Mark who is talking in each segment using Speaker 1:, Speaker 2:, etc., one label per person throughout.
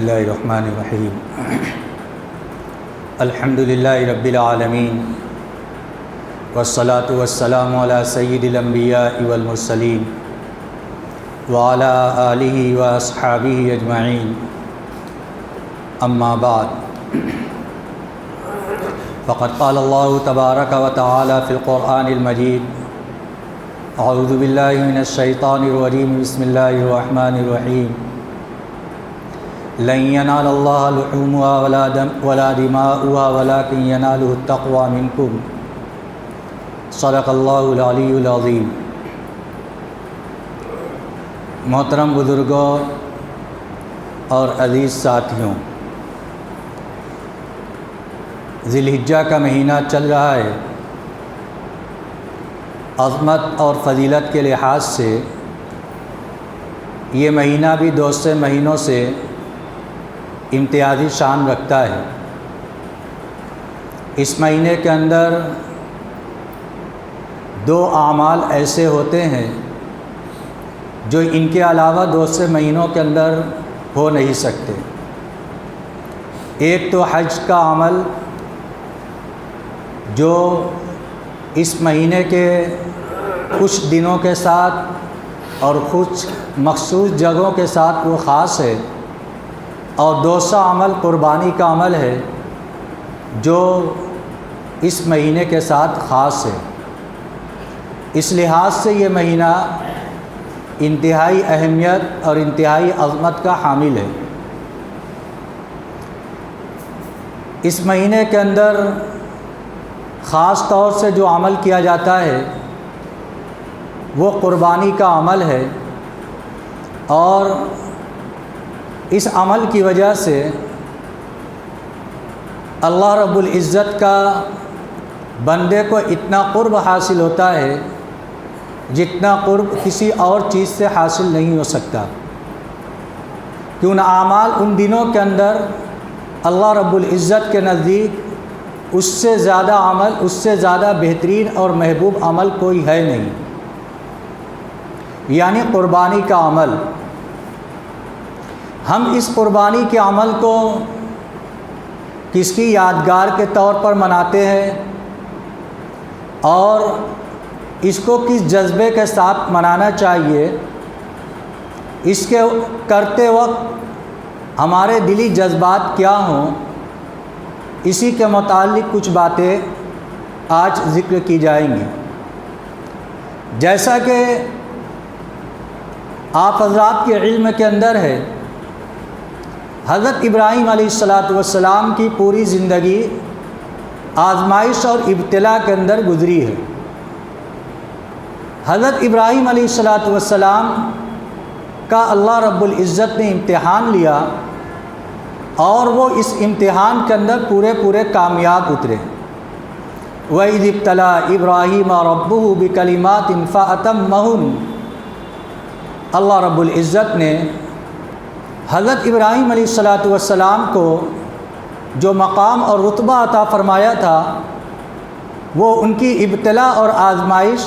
Speaker 1: اللہ الرحمن الرحیم الحمد للہ رب العالمین والصلاة والسلام علی سید الانبیاء والمرسلین وعلی آلہ واصحابہ اجمعین اما بعد فقد قال اللہ تبارک و تعالی فی القرآن المجید اعوذ باللہ من الشیطان الرجیم بسم اللہ الرحمن الرحیم لن ينال الله لحومها ولا دماؤها ولكن يناله التقوى منكم صدق اللہ العلی العظیم۔ محترم بزرگوں اور عزیز ساتھیوں، ذی الحجہ کا مہینہ چل رہا ہے۔ عظمت اور فضیلت کے لحاظ سے یہ مہینہ بھی دوسرے مہینوں سے امتیازی شان رکھتا ہے۔ اس مہینے کے اندر دو اعمال ایسے ہوتے ہیں جو ان کے علاوہ دوسرے مہینوں کے اندر ہو نہیں سکتے۔ ایک تو حج کا عمل جو اس مہینے کے کچھ دنوں کے ساتھ اور کچھ مخصوص جگہوں کے ساتھ وہ خاص ہے، اور دوسرا عمل قربانی کا عمل ہے جو اس مہینے کے ساتھ خاص ہے۔ اس لحاظ سے یہ مہینہ انتہائی اہمیت اور انتہائی عظمت کا حامل ہے۔ اس مہینے کے اندر خاص طور سے جو عمل کیا جاتا ہے وہ قربانی کا عمل ہے، اور اس عمل کی وجہ سے اللہ رب العزت کا بندے کو اتنا قرب حاصل ہوتا ہے جتنا قرب کسی اور چیز سے حاصل نہیں ہو سکتا، کہ ان اعمال ان دنوں کے اندر اللہ رب العزت کے نزدیک اس سے زیادہ عمل، اس سے زیادہ بہترین اور محبوب عمل کوئی ہے نہیں، یعنی قربانی کا عمل۔ ہم اس قربانی کے عمل کو کس کی یادگار کے طور پر مناتے ہیں اور اس کو کس جذبے کے ساتھ منانا چاہیے، اس کے کرتے وقت ہمارے دلی جذبات کیا ہوں، اسی کے متعلق کچھ باتیں آج ذکر کی جائیں گی۔ جیسا کہ آپ حضرات کے علم کے اندر ہے، حضرت ابراہیم علیہ السلام کی پوری زندگی آزمائش اور ابتلاء کے اندر گزری ہے۔ حضرت ابراہیم علیہ السلام کا اللہ رب العزت نے امتحان لیا، اور وہ اس امتحان کے اندر پورے کامیاب اترے۔ وَإِذِ ابْتَلَىٰ إِبْرَاهِيمَ رَبُّهُ بِكَلِمَاتٍ فَأَتَمَّهُنَّ۔ اللہ رب العزت نے حضرت ابراہیم علیہ السلام کو جو مقام اور رتبہ عطا فرمایا تھا، وہ ان کی ابتلاء اور آزمائش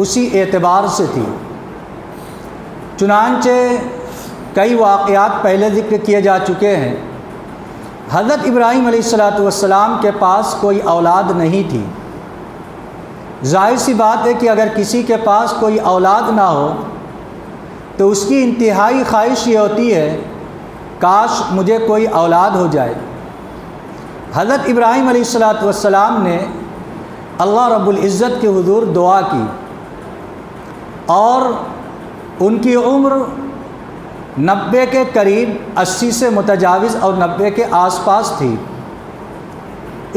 Speaker 1: اسی اعتبار سے تھی۔ چنانچہ کئی واقعات پہلے ذکر کیے جا چکے ہیں۔ حضرت ابراہیم علیہ السلام کے پاس کوئی اولاد نہیں تھی۔ ظاہر سی بات ہے کہ اگر کسی کے پاس کوئی اولاد نہ ہو تو اس کی انتہائی خواہش یہ ہوتی ہے کاش مجھے کوئی اولاد ہو جائے۔ حضرت ابراہیم علیہ السلام نے اللہ رب العزت کے حضور دعا کی، اور ان کی عمر 90 کے قریب، 80 سے متجاوز اور 90 کے آس پاس تھی۔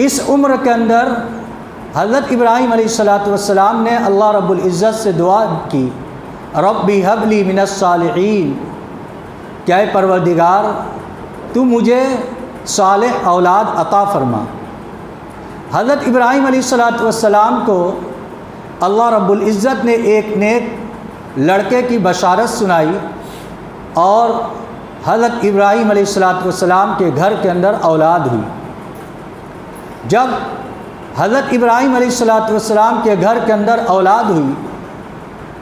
Speaker 1: اس عمر کے اندر حضرت ابراہیم علیہ السلام نے اللہ رب العزت سے دعا کی، رب ہب لی من الصالحین، کہ اے پروردگار تو مجھے صالح اولاد عطا فرما۔ حضرت ابراہیم علیہ السلام کو اللہ رب العزت نے ایک نیک لڑکے کی بشارت سنائی، اور حضرت ابراہیم علیہ السلام کے گھر کے اندر اولاد ہوئی۔ جب حضرت ابراہیم علیہ السلام کے گھر کے اندر اولاد ہوئی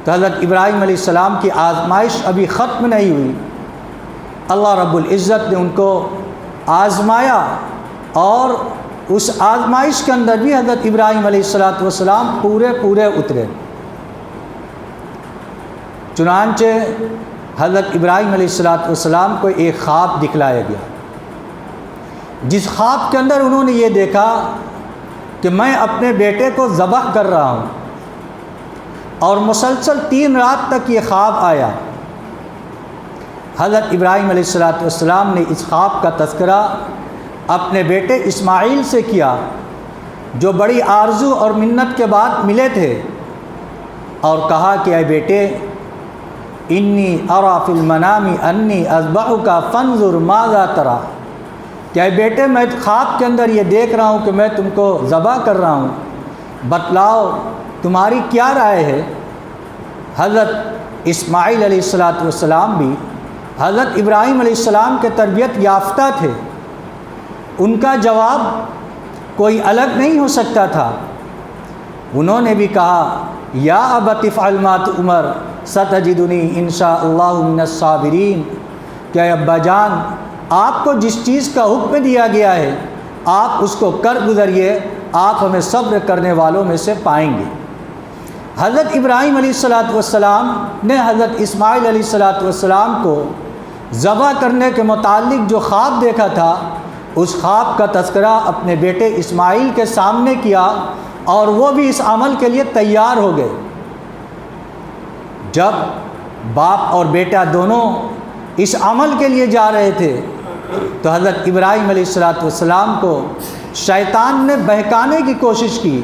Speaker 1: تو حضرت ابراہیم علیہ السلام کی آزمائش ابھی ختم نہیں ہوئی، اللہ رب العزت نے ان کو آزمایا، اور اس آزمائش کے اندر بھی حضرت ابراہیم علیہ السلام پورے اترے۔ چنانچہ حضرت ابراہیم علیہ السلام کو ایک خواب دکھلایا گیا، جس خواب کے اندر انہوں نے یہ دیکھا کہ میں اپنے بیٹے کو ذبح کر رہا ہوں، اور مسلسل 3 رات تک یہ خواب آیا۔ حضرت ابراہیم علیہ السلام نے اس خواب کا تذکرہ اپنے بیٹے اسماعیل سے کیا، جو بڑی آرزو اور منت کے بعد ملے تھے، اور کہا کہ اے بیٹے، انی ارا فی المنام انی اذبحک فانظر ماذا تری، کہ اے بیٹے میں خواب کے اندر یہ دیکھ رہا ہوں کہ میں تم کو ذبح کر رہا ہوں، بتلاؤ تمہاری کیا رائے ہے۔ حضرت اسماعیل علیہ السلام بھی حضرت ابراہیم علیہ السلام کے تربیت یافتہ تھے، ان کا جواب کوئی الگ نہیں ہو سکتا تھا۔ انہوں نے بھی کہا یا ابت افعل ما تؤمر ستجدنی ان شاء اللہ من الصابرین، کہ اے ابا جان، آپ کو جس چیز کا حکم دیا گیا ہے آپ اس کو کر گزریے، آپ ہمیں صبر کرنے والوں میں سے پائیں گے۔ حضرت ابراہیم علیہ السلام نے حضرت اسماعیل علیہ السلام کو ذبح کرنے کے متعلق جو خواب دیکھا تھا، اس خواب کا تذکرہ اپنے بیٹے اسماعیل کے سامنے کیا، اور وہ بھی اس عمل کے لیے تیار ہو گئے۔ جب باپ اور بیٹا دونوں اس عمل کے لیے جا رہے تھے تو حضرت ابراہیم علیہ السلام کو شیطان نے بہکانے کی کوشش کی،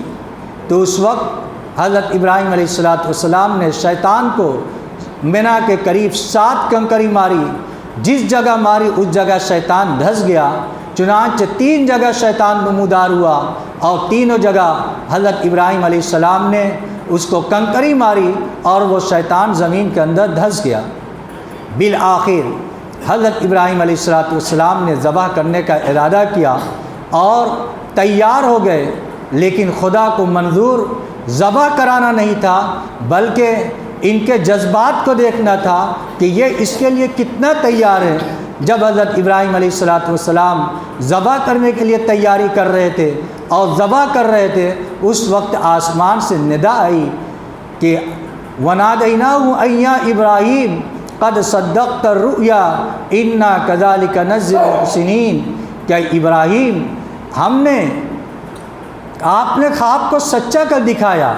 Speaker 1: تو اس وقت حضرت ابراہیم علیہ السلام نے شیطان کو منا کے قریب 7 کنکری ماری، جس جگہ ماری اس جگہ شیطان دھس گیا۔ چنانچہ 3 جگہ شیطان نمودار ہوا، اور تینوں جگہ حضرت ابراہیم علیہ السلام نے اس کو کنکری ماری، اور وہ شیطان زمین کے اندر دھس گیا۔ بالآخر حضرت ابراہیم علیہ السلام نے ذبح کرنے کا ارادہ کیا اور تیار ہو گئے، لیکن خدا کو منظور ذبح کرانا نہیں تھا، بلکہ ان کے جذبات کو دیکھنا تھا کہ یہ اس کے لیے کتنا تیار ہے۔ جب حضرت ابراہیم علیہ السلام ذبح کرنے کے لیے تیاری کر رہے تھے اور ذبح کر رہے تھے، اس وقت آسمان سے ندا آئی کہ وَنَادَيْنَاهُ أَن يَا إِبْرَاهِيمُ قَدْ صَدَّقْتَ الرُّؤْيَا إِنَّا كَذَلِكَ نَجْزِي الْمُحْسِنِينَ، کہ ابراہیم، ہم نے آپ نے خواب کو سچا کر دکھایا۔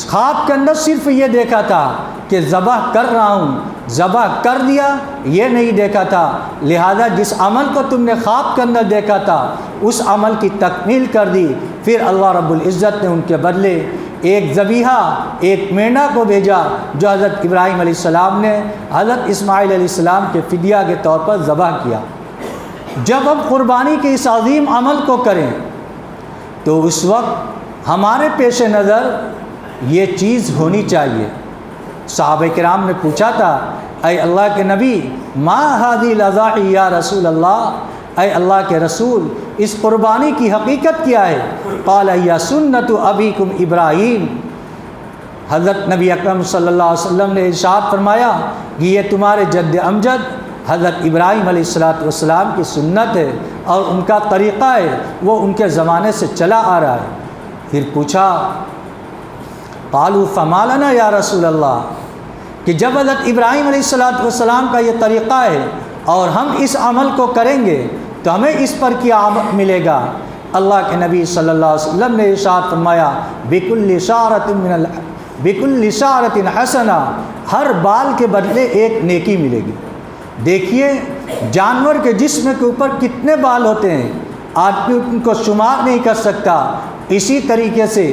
Speaker 1: خواب کے اندر صرف یہ دیکھا تھا کہ ذبح کر رہا ہوں، ذبح کر دیا، یہ نہیں دیکھا تھا، لہذا جس عمل کو تم نے خواب کے اندر دیکھا تھا اس عمل کی تکمیل کر دی۔ پھر اللہ رب العزت نے ان کے بدلے ایک ذبیحہ، ایک مینڈا کو بھیجا، جو حضرت ابراہیم علیہ السلام نے حضرت اسماعیل علیہ السلام کے فدیہ کے طور پر ذبح کیا۔ جب ہم قربانی کے اس عظیم عمل کو کریں تو اس وقت ہمارے پیش نظر یہ چیز ہونی چاہیے۔ صحابہ کرام نے پوچھا تھا اے اللہ کے نبی ما هذه الاضاحی یا رسول اللہ، اے اللہ کے رسول اس قربانی کی حقیقت کیا ہے؟ قال یا سنت ابیکم ابراہیم، حضرت نبی اکرم صلی اللہ علیہ وسلم نے ارشاد فرمایا کہ یہ تمہارے جد امجد حضرت ابراہیم علیہ السلام کی سنت ہے اور ان کا طریقہ ہے، وہ ان کے زمانے سے چلا آ رہا ہے۔ پھر پوچھا قالوا فما لنا یا رسول اللہ، کہ جب حضرت ابراہیم علیہ السلام کا یہ طریقہ ہے اور ہم اس عمل کو کریں گے تو ہمیں اس پر کیا ملے گا؟ اللہ کے نبی صلی اللہ علیہ وسلم نے ارشاد فرمایا بِكُلِّ شَعْرَةٍ حَسَنَةٍ، ہر بال کے بدلے ایک نیکی ملے گی۔ دیکھیے جانور کے جسم کے اوپر کتنے بال ہوتے ہیں، آدمی ان کو شمار نہیں کر سکتا۔ اسی طریقے سے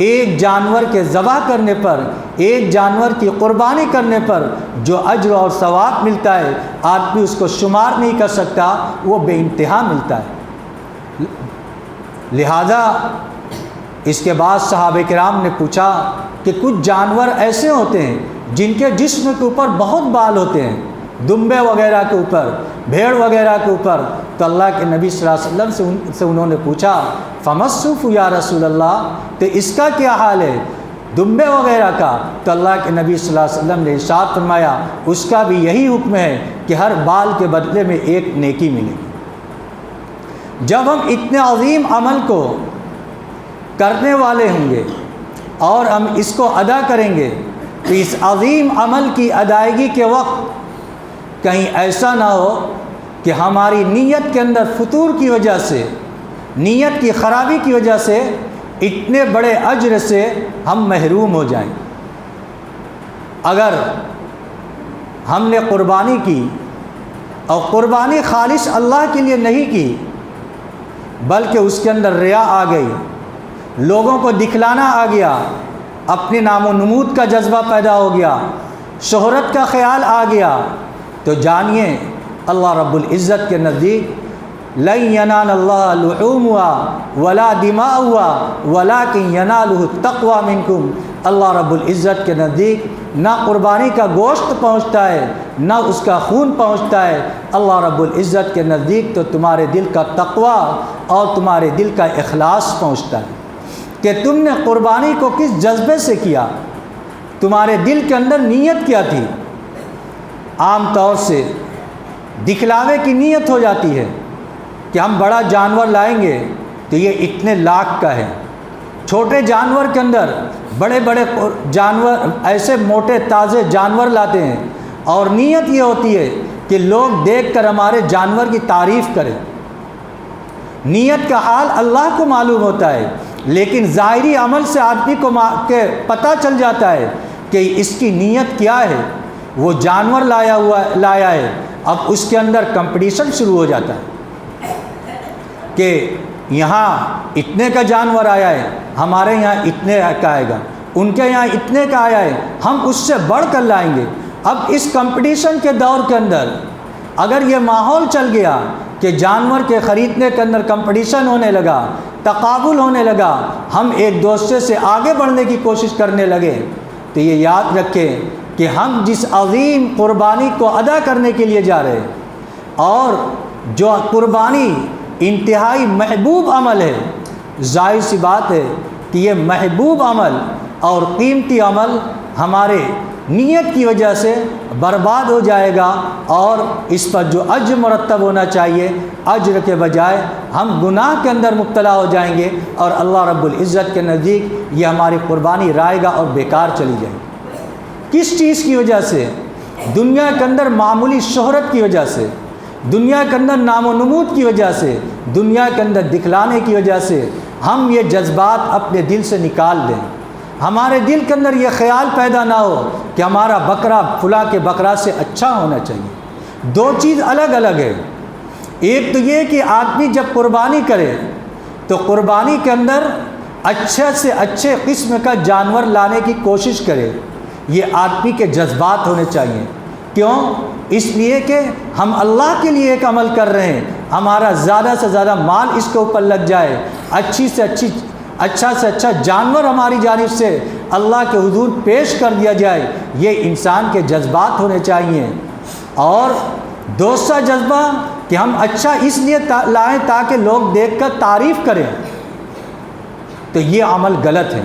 Speaker 1: ایک جانور کے ذبح کرنے پر، ایک جانور کی قربانی کرنے پر جو اجر اور ثواب ملتا ہے آدمی اس کو شمار نہیں کر سکتا، وہ بے انتہا ملتا ہے۔ لہذا اس کے بعد صحابہ کرام نے پوچھا کہ کچھ جانور ایسے ہوتے ہیں جن کے جسم کے اوپر بہت بال ہوتے ہیں، دمبے وغیرہ کے اوپر، بھیڑ وغیرہ کے اوپر، تو اللہ کے نبی صلی اللہ علیہ وسلم سے انہوں نے پوچھا فمسف یا رسول اللہ، تو اس کا کیا حال ہے؟ دمبے وغیرہ کا، تو اللہ کے نبی صلی اللہ علیہ وسلم نے ارشاد فرمایا اس کا بھی یہی حکم ہے کہ ہر بال کے بدلے میں ایک نیکی ملے گی۔ جب ہم اتنے عظیم عمل کو کرنے والے ہوں گے اور ہم اس کو ادا کریں گے تو اس عظیم عمل کی ادائیگی کے وقت کہیں ایسا نہ ہو کہ ہماری نیت کے اندر فتور کی وجہ سے، نیت کی خرابی کی وجہ سے اتنے بڑے اجر سے ہم محروم ہو جائیں۔ اگر ہم نے قربانی کی اور قربانی خالص اللہ کے لیے نہیں کی بلکہ اس کے اندر ریا آ گئی، لوگوں کو دکھلانا آ گیا، اپنے نام و نمود کا جذبہ پیدا ہو گیا، شہرت کا خیال آ گیا، تو جانیے اللہ رب العزت کے نزدیک لن ینال اللہ لحومها ولا دماؤها ولکن ینالہ التقوی منکم، اللہ رب العزت کے نزدیک نہ قربانی کا گوشت پہنچتا ہے نہ اس کا خون پہنچتا ہے، اللہ رب العزت کے نزدیک تو تمہارے دل کا تقوی اور تمہارے دل کا اخلاص پہنچتا ہے کہ تم نے قربانی کو کس جذبے سے کیا، تمہارے دل کے اندر نیت کیا تھی۔ عام طور سے دکھلاوے کی نیت ہو جاتی ہے کہ ہم بڑا جانور لائیں گے تو یہ اتنے لاکھ کا ہے، چھوٹے جانور کے اندر بڑے بڑے جانور، ایسے موٹے تازے جانور لاتے ہیں اور نیت یہ ہوتی ہے کہ لوگ دیکھ کر ہمارے جانور کی تعریف کریں۔ نیت کا حال اللہ کو معلوم ہوتا ہے، لیکن ظاہری عمل سے آدمی کو پتہ چل جاتا ہے کہ اس کی نیت کیا ہے۔ وہ جانور لایا ہے، اب اس کے اندر کمپٹیشن شروع ہو جاتا ہے کہ یہاں اتنے کا جانور آیا ہے، ہمارے یہاں اتنے کا آئے گا، ان کے یہاں اتنے کا آیا ہے، ہم اس سے بڑھ کر لائیں گے۔ اب اس کمپٹیشن کے دور کے اندر اگر یہ ماحول چل گیا کہ جانور کے خریدنے کے اندر کمپٹیشن ہونے لگا، تقابل ہونے لگا، ہم ایک دوسرے سے آگے بڑھنے کی کوشش کرنے لگے، تو یہ یاد رکھیں کہ ہم جس عظیم قربانی کو ادا کرنے کے لیے جا رہے ہیں اور جو قربانی انتہائی محبوب عمل ہے، ظاہر سی بات ہے کہ یہ محبوب عمل اور قیمتی عمل ہمارے نیت کی وجہ سے برباد ہو جائے گا، اور اس پر جو اجر مرتب ہونا چاہیے اجر کے بجائے ہم گناہ کے اندر مبتلا ہو جائیں گے، اور اللہ رب العزت کے نزدیک یہ ہماری قربانی رائے گا اور بیکار چلی جائے گی۔ کس چیز کی وجہ سے؟ دنیا کے اندر معمولی شہرت کی وجہ سے، دنیا کے اندر نام و نمود کی وجہ سے، دنیا کے اندر دکھلانے کی وجہ سے ہم یہ جذبات اپنے دل سے نکال دیں۔ ہمارے دل کے اندر یہ خیال پیدا نہ ہو کہ ہمارا بکرا فلاں کے بکرا سے اچھا ہونا چاہیے۔ دو چیز الگ الگ ہے۔ ایک تو یہ کہ آدمی جب قربانی کرے تو قربانی کے اندر اچھے سے اچھے قسم کا جانور لانے کی کوشش کرے، یہ آدمی کے جذبات ہونے چاہیے۔ کیوں؟ اس لیے کہ ہم اللہ کے لیے ایک عمل کر رہے ہیں، ہمارا زیادہ سے زیادہ مال اس کے اوپر لگ جائے، اچھا سے اچھا جانور ہماری جانب سے اللہ کے حضور پیش کر دیا جائے، یہ انسان کے جذبات ہونے چاہیے۔ اور دوسرا جذبہ کہ ہم اچھا اس لیے لائیں تاکہ لوگ دیکھ کر تعریف کریں، تو یہ عمل غلط ہے۔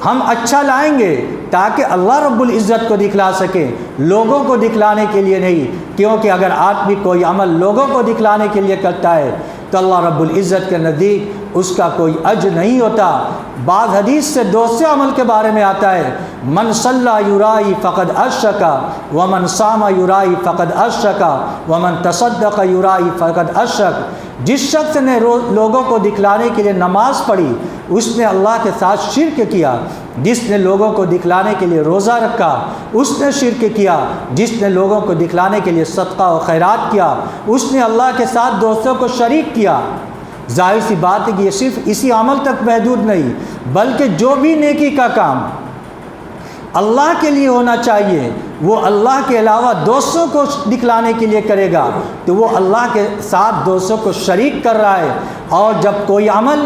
Speaker 1: ہم اچھا لائیں گے تاکہ اللہ رب العزت کو دکھلا سکیں، لوگوں کو دکھلانے کے لیے نہیں، کیونکہ اگر آدمی کوئی عمل لوگوں کو دکھلانے کے لیے کرتا ہے تو اللہ رب العزت کے نزدیک اس کا کوئی اجر نہیں ہوتا۔ بعض حدیث سے دوسرے عمل کے بارے میں آتا ہے، من صلی یرائی فقد اشرک ومن صام یرائی فقد اشرک ومن تصدق یرائی فقد اشرک۔ جس شخص نے لوگوں کو دکھلانے کے لیے نماز پڑھی اس نے اللہ کے ساتھ شرک کیا، جس نے لوگوں کو دکھلانے کے لیے روزہ رکھا اس نے شرک کیا، جس نے لوگوں کو دکھلانے کے لیے صدقہ و خیرات کیا اس نے اللہ کے ساتھ دوستوں کو شریک کیا۔ ظاہر سی بات ہے کہ یہ صرف اسی عمل تک محدود نہیں، بلکہ جو بھی نیکی کا کام اللہ کے لیے ہونا چاہیے وہ اللہ کے علاوہ دوستوں کو دکھلانے کے لیے کرے گا تو وہ اللہ کے ساتھ دوستوں کو شریک کر رہا ہے۔ اور جب کوئی عمل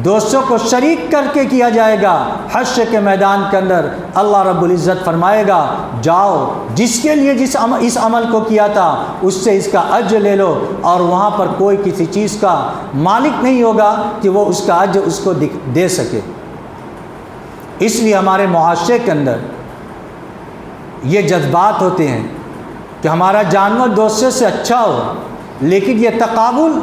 Speaker 1: دوستوں کو شریک کر کے کیا جائے گا حشر کے میدان کے اندر اللہ رب العزت فرمائے گا جاؤ جس کے لیے اس عمل کو کیا تھا اس سے اس کا اجر لے لو، اور وہاں پر کوئی کسی چیز کا مالک نہیں ہوگا کہ وہ اس کا اجر اس کو دے سکے۔ اس لیے ہمارے معاشرے کے اندر یہ جذبات ہوتے ہیں کہ ہمارا جانور دوسرے سے اچھا ہو، لیکن یہ تقابل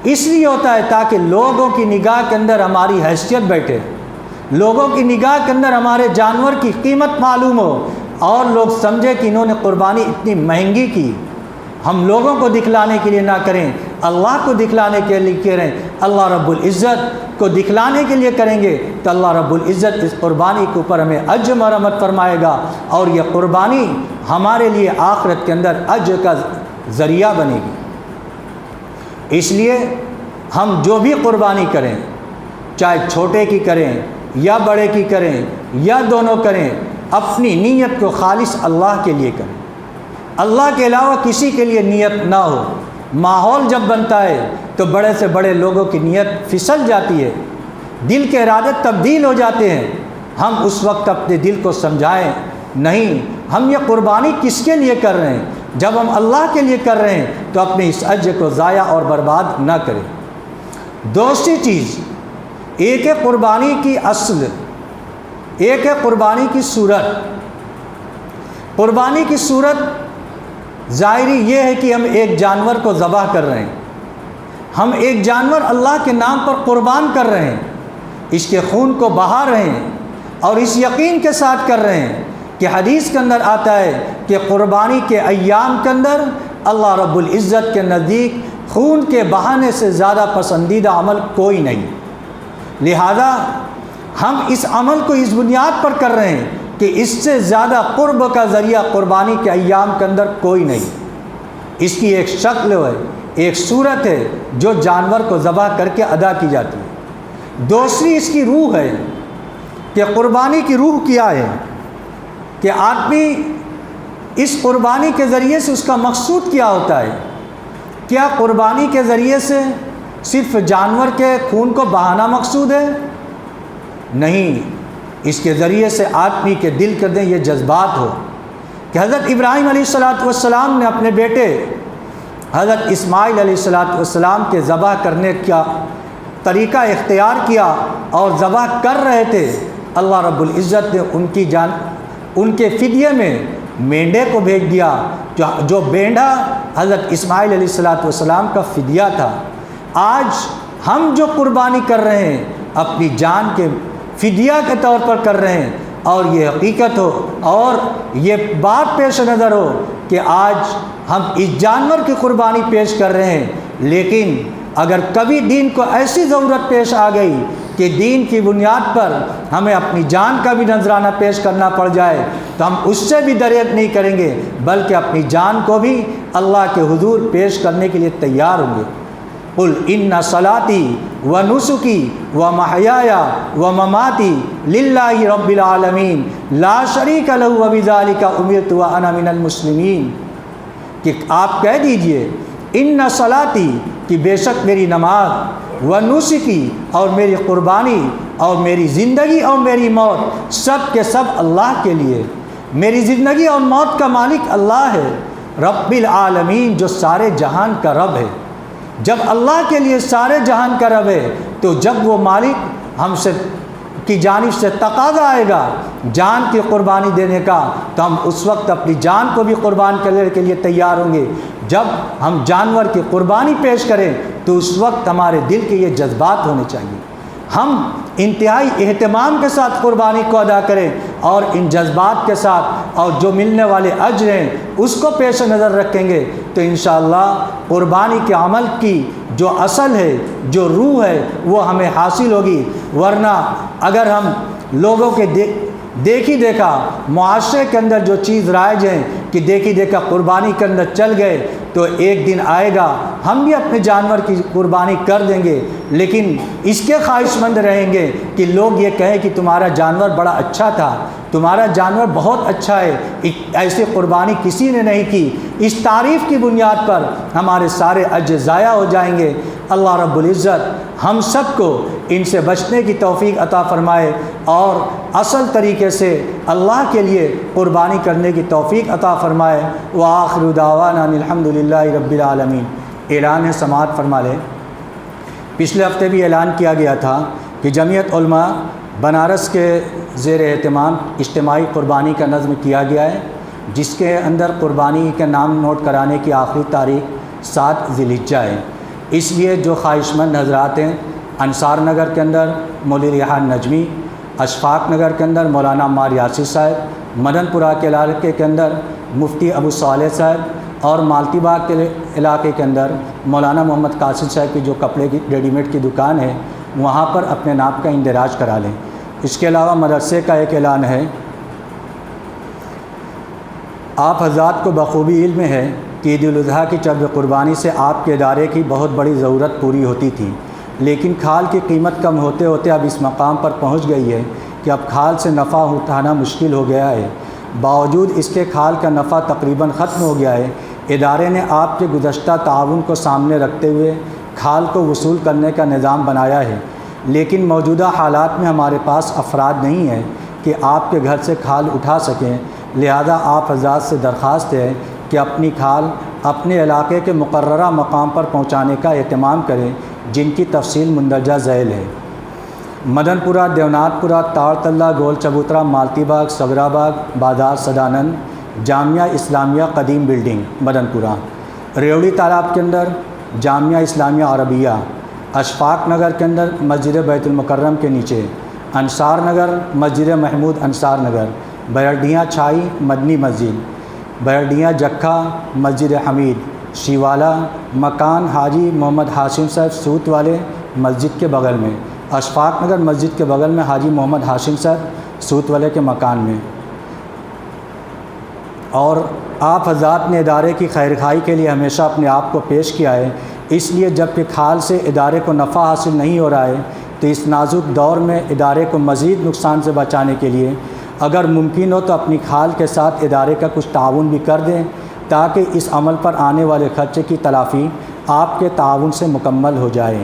Speaker 1: اس لیے ہوتا ہے تاکہ لوگوں کی نگاہ کے اندر ہماری حیثیت بیٹھے، لوگوں کی نگاہ کے اندر ہمارے جانور کی قیمت معلوم ہو، اور لوگ سمجھے کہ انہوں نے قربانی اتنی مہنگی کی۔ ہم لوگوں کو دکھلانے کے لیے نہ کریں، اللہ کو دکھلانے کے لیے کریں، اللہ رب العزت کو دکھلانے کے لیے کریں گے تو اللہ رب العزت اس قربانی کے اوپر ہمیں اجر مرحمت فرمائے گا، اور یہ قربانی ہمارے لیے آخرت کے اندر اجر کا ذریعہ بنے گی۔ اس لیے ہم جو بھی قربانی کریں، چاہے چھوٹے کی کریں یا بڑے کی کریں یا دونوں کریں، اپنی نیت کو خالص اللہ کے لیے کریں، اللہ کے علاوہ کسی کے لیے نیت نہ ہو۔ ماحول جب بنتا ہے تو بڑے سے بڑے لوگوں کی نیت پھسل جاتی ہے، دل کے ارادے تبدیل ہو جاتے ہیں۔ ہم اس وقت اپنے دل کو سمجھائیں، نہیں ہم یہ قربانی کس کے لیے کر رہے ہیں؟ جب ہم اللہ کے لیے کر رہے ہیں تو اپنے اس اجر کو ضائع اور برباد نہ کریں۔ دوسری چیز، ایک ہے قربانی کی اصل، ایک ہے قربانی کی صورت۔ قربانی کی صورت ظاہری یہ ہے کہ ہم ایک جانور کو ذبح کر رہے ہیں، ہم ایک جانور اللہ کے نام پر قربان کر رہے ہیں، اس کے خون کو بہا رہے ہیں، اور اس یقین کے ساتھ کر رہے ہیں کہ حدیث کے اندر آتا ہے کہ قربانی کے ایام کے اندر اللہ رب العزت کے نزدیک خون کے بہانے سے زیادہ پسندیدہ عمل کوئی نہیں، لہذا ہم اس عمل کو اس بنیاد پر کر رہے ہیں کہ اس سے زیادہ قرب کا ذریعہ قربانی کے ایام کے اندر کوئی نہیں۔ اس کی ایک شکل ہے، ایک صورت ہے جو جانور کو ذبح کر کے ادا کی جاتی ہے۔ دوسری اس کی روح ہے کہ قربانی کی روح کیا ہے، کہ آدمی اس قربانی کے ذریعے سے اس کا مقصود کیا ہوتا ہے۔ کیا قربانی کے ذریعے سے صرف جانور کے خون کو بہانا مقصود ہے؟ نہیں، اس کے ذریعے سے آدمی کے دل کے اندر یہ جذبات ہو کہ حضرت ابراہیم علیہ السلام نے اپنے بیٹے حضرت اسماعیل علیہ السلام کے ذبح کرنے کا طریقہ اختیار کیا اور ذبح کر رہے تھے، اللہ رب العزت نے ان کے فدیے میں مینڈے کو بھیج دیا، جو مینڈا حضرت اسماعیل علیہ السلام کا فدیہ تھا۔ آج ہم جو قربانی کر رہے ہیں اپنی جان کے فدیہ کے طور پر کر رہے ہیں، اور یہ حقیقت ہو اور یہ بات پیش نظر ہو کہ آج ہم اس جانور کی قربانی پیش کر رہے ہیں، لیکن اگر کبھی دین کو ایسی ضرورت پیش آ گئی کہ دین کی بنیاد پر ہمیں اپنی جان کا بھی نذرانہ پیش کرنا پڑ جائے تو ہم اس سے بھی دریغ نہیں کریں گے، بلکہ اپنی جان کو بھی اللہ کے حضور پیش کرنے کے لیے تیار ہوں گے۔ قل ان صلاتی و نسکی و محیای و مماتی للہ رب العالمین لا شریک لہ وبذالک امرت وانا من المسلمین، کہ آپ کہہ دیجئے ان صلاتی کہ بے شک میری نماز، و نسکی اور میری قربانی، اور میری زندگی اور میری موت سب کے سب اللہ کے لیے، میری زندگی اور موت کا مالک اللہ ہے، رب العالمین جو سارے جہان کا رب ہے۔ جب اللہ کے لیے سارے جہان کا رب ہے تو جب وہ مالک ہم سے کی جانب سے تقاضا آئے گا جان کی قربانی دینے کا تو ہم اس وقت اپنی جان کو بھی قربان کرنے کے لیے تیار ہوں گے۔ جب ہم جانور کی قربانی پیش کریں تو اس وقت ہمارے دل کے یہ جذبات ہونے چاہیے، ہم انتہائی اہتمام کے ساتھ قربانی کو ادا کریں اور ان جذبات کے ساتھ اور جو ملنے والے اجر ہیں اس کو پیش نظر رکھیں گے تو انشاءاللہ قربانی کے عمل کی جو اصل ہے، جو روح ہے وہ ہمیں حاصل ہوگی۔ ورنہ اگر ہم لوگوں کے دیکھی دیکھا معاشرے کے اندر جو چیز رائج ہیں کہ دیکھی دیکھا قربانی کے اندر چل گئے تو ایک دن آئے گا ہم بھی اپنے جانور کی قربانی کر دیں گے، لیکن اس کے خواہش مند رہیں گے کہ لوگ یہ کہیں کہ تمہارا جانور بڑا اچھا تھا، تمہارا جانور بہت اچھا ہے، ایسی قربانی کسی نے نہیں کی۔ اس تعریف کی بنیاد پر ہمارے سارے اجر ضائع ہو جائیں گے۔ اللہ رب العزت ہم سب کو ان سے بچنے کی توفیق عطا فرمائے اور اصل طریقے سے اللہ کے لیے قربانی کرنے کی توفیق عطا فرمائے۔ وآخر دعوانا الحمد للہ رب العالمین۔ اعلان سماعت فرما لیں۔ پچھلے ہفتے بھی اعلان کیا گیا تھا کہ جمعیت علماء بنارس کے زیر اہتمام اجتماعی قربانی کا نظم کیا گیا ہے، جس کے اندر قربانی کے نام نوٹ کرانے کی آخری تاریخ 7 ذی الحجہ ہے۔ اس لیے جو خواہش مند حضرات ہیں، انصار نگر کے اندر مولوی ریحان نجمی، اشفاق نگر کے اندر مولانا عمار یاسر صاحب، مدن پورہ کے علاقے کے اندر مفتی ابو صالح صاحب اور مالتی باغ کے علاقے کے اندر مولانا محمد قاسم صاحب کی جو کپڑے کی ریڈی میڈ کی دکان ہے، وہاں پر اپنے نام کا اندراج کرا لیں۔ اس کے علاوہ مدرسے کا ایک اعلان ہے۔ آپ حضرات کو بخوبی علم ہے کہ عید الاضحیٰ کی چرب قربانی سے آپ کے ادارے کی بہت بڑی ضرورت پوری ہوتی تھی، لیکن کھال کی قیمت کم ہوتے ہوتے اب اس مقام پر پہنچ گئی ہے کہ اب کھال سے نفع اٹھانا مشکل ہو گیا ہے۔ باوجود اس کے کھال کا نفع تقریباً ختم ہو گیا ہے۔ ادارے نے آپ کے گزشتہ تعاون کو سامنے رکھتے ہوئے کھال کو وصول کرنے کا نظام بنایا ہے، لیکن موجودہ حالات میں ہمارے پاس افراد نہیں ہیں کہ آپ کے گھر سے کھال اٹھا سکیں، لہذا آپ حضرات سے درخواست ہے کہ اپنی کھال اپنے علاقے کے مقررہ مقام پر پہنچانے کا اہتمام کریں، جن کی تفصیل مندرجہ ذیل ہے۔ مدن پورہ، دیونات پورہ، تاڑ تلہ، گول چبوترا، مالتی باغ، سگرا باغ، بازار سدانند، جامعہ اسلامیہ قدیم بلڈنگ مدن پورہ، ریوڑی تالاب کے اندر جامعہ اسلامیہ عربیہ، اشفاق نگر کے اندر مسجد بیت المکرم کے نیچے، انصار نگر مسجد محمود انصار نگر، بیرڈیاں چھائی مدنی مسجد، بیرڈیاں جکھا مسجد حمید، شیوالا مکان حاجی محمد ہاشم صاحب سوت والے مسجد کے بغل میں، اشفاق نگر مسجد کے بغل میں حاجی محمد ہاشم صاحب سوت والے کے مکان میں۔ اور آپ حضرات نے ادارے کی خیرخواہی کے لیے ہمیشہ اپنے آپ کو پیش کیا ہے، اس لیے جب کہ کھال سے ادارے کو نفع حاصل نہیں ہو رہا ہے تو اس نازک دور میں ادارے کو مزید نقصان سے بچانے کے لیے اگر ممکن ہو تو اپنی کھال کے ساتھ ادارے کا کچھ تعاون بھی کر دیں، تاکہ اس عمل پر آنے والے خرچے کی تلافی آپ کے تعاون سے مکمل ہو جائے۔